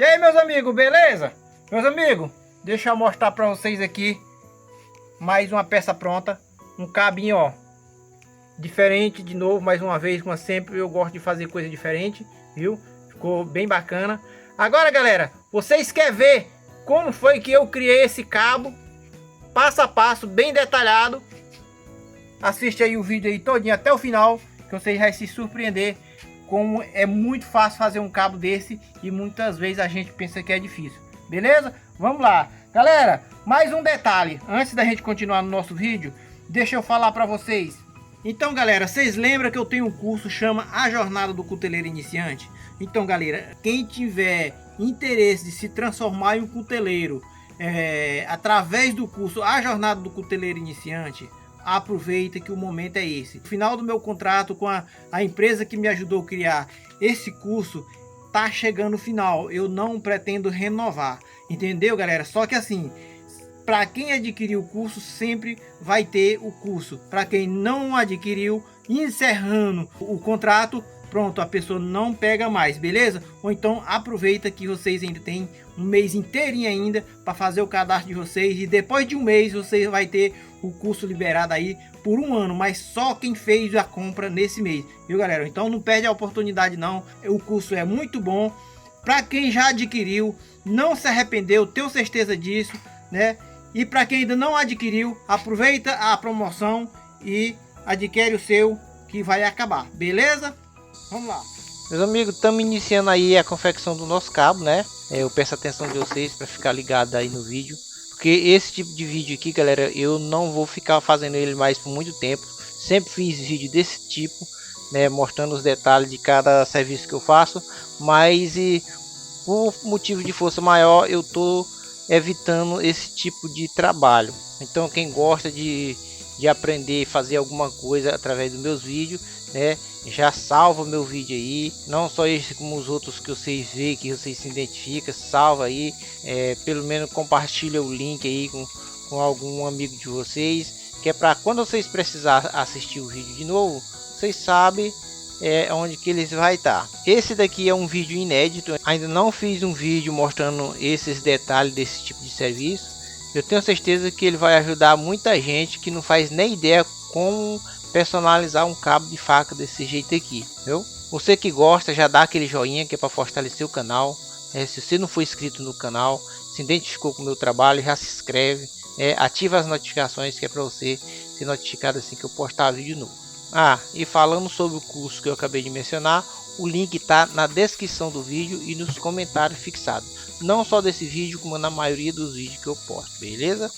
E aí, meus amigos, beleza? Meus amigos, deixa eu mostrar pra vocês aqui mais uma peça pronta. Um cabinho, ó, diferente de novo, mais uma vez, como sempre, eu gosto de fazer coisa diferente, viu? Ficou bem bacana. Agora, galera, vocês querem ver como foi que eu criei esse cabo? Passo a passo, bem detalhado. Assiste aí o vídeo aí todinho até o final, que vocês vão se surpreender como é muito fácil fazer um cabo desse e muitas vezes a gente pensa que é difícil. Beleza? Vamos lá. Galera, mais um detalhe. Antes da gente continuar no nosso vídeo, deixa eu falar para vocês. Então, galera, vocês lembram que eu tenho um curso chama A Jornada do Cuteleiro Iniciante? Então, galera, quem tiver interesse de se transformar em um cuteleiro através do curso A Jornada do Cuteleiro Iniciante, aproveita que o momento é esse. No final do meu contrato com a empresa que me ajudou a criar esse curso, tá chegando o final. Eu não pretendo renovar, entendeu, galera? Só que assim, para quem adquiriu o curso, sempre vai ter o curso. Para quem não adquiriu, encerrando o contrato, pronto, a pessoa não pega mais, beleza? Ou então aproveita que vocês ainda tem um mês inteirinho ainda para fazer o cadastro de vocês, e depois de um mês você vai ter o curso liberado aí por um ano, mas só quem fez a compra nesse mês, viu, galera? Então não perde a oportunidade não, o curso é muito bom. Para quem já adquiriu, não se arrependeu, tenho certeza disso, né? E para quem ainda não adquiriu, aproveita a promoção e adquire o seu, que vai acabar, beleza? Vamos lá. Meus amigos, estamos iniciando aí a confecção do nosso cabo, né? Eu peço a atenção de vocês para ficar ligado aí no vídeo, porque esse tipo de vídeo aqui, galera, eu não vou ficar fazendo ele mais por muito tempo. Sempre fiz vídeo desse tipo, né, mostrando os detalhes de cada serviço que eu faço, mas por motivo de força maior eu tô evitando esse tipo de trabalho. Então quem gosta de aprender a fazer alguma coisa através dos meus vídeos, né, já salva o meu vídeo aí, não só esse como os outros que vocês veem, que vocês se identificam, salva aí, pelo menos compartilha o link aí com algum amigo de vocês, que é para quando vocês precisar assistir o vídeo de novo, vocês sabem onde que eles vai estar. Esse daqui é um vídeo inédito, ainda não fiz um vídeo mostrando esses detalhes desse tipo de serviço. Eu tenho certeza que ele vai ajudar muita gente que não faz nem ideia como personalizar um cabo de faca desse jeito aqui, viu? Você que gosta, já dá aquele joinha que é para fortalecer o canal. Se você não for inscrito no canal, se identificou com o meu trabalho, já se inscreve, ativa as notificações, que é para você ser notificado assim que eu postar vídeo novo. E falando sobre o curso que eu acabei de mencionar, o link está na descrição do vídeo e nos comentários fixados. Não só desse vídeo, como na maioria dos vídeos que eu posto, beleza?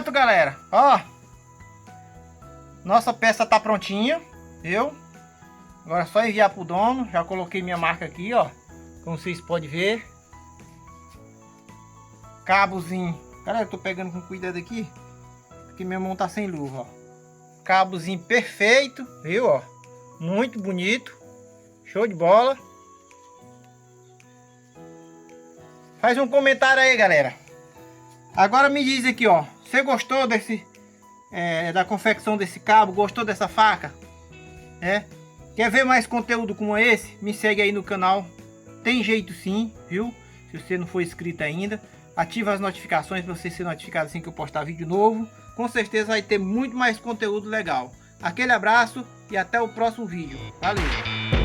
pronto, galera. Ó, nossa peça tá prontinha, viu? Agora é só enviar pro dono. Já coloquei minha marca aqui, ó, como vocês podem ver. Cabozinho, galera, eu tô pegando com cuidado aqui, porque minha mão tá sem luva, ó. Cabozinho perfeito, viu, ó? Muito bonito. Show de bola. Faz um comentário aí, galera. Agora me diz aqui, ó, você gostou desse da confecção desse cabo? Gostou dessa faca? Quer ver mais conteúdo como esse? Me segue aí no canal. Tem jeito sim, viu? Se você não for inscrito ainda, ativa as notificações para você ser notificado assim que eu postar vídeo novo. Com certeza vai ter muito mais conteúdo legal. Aquele abraço e até o próximo vídeo. Valeu!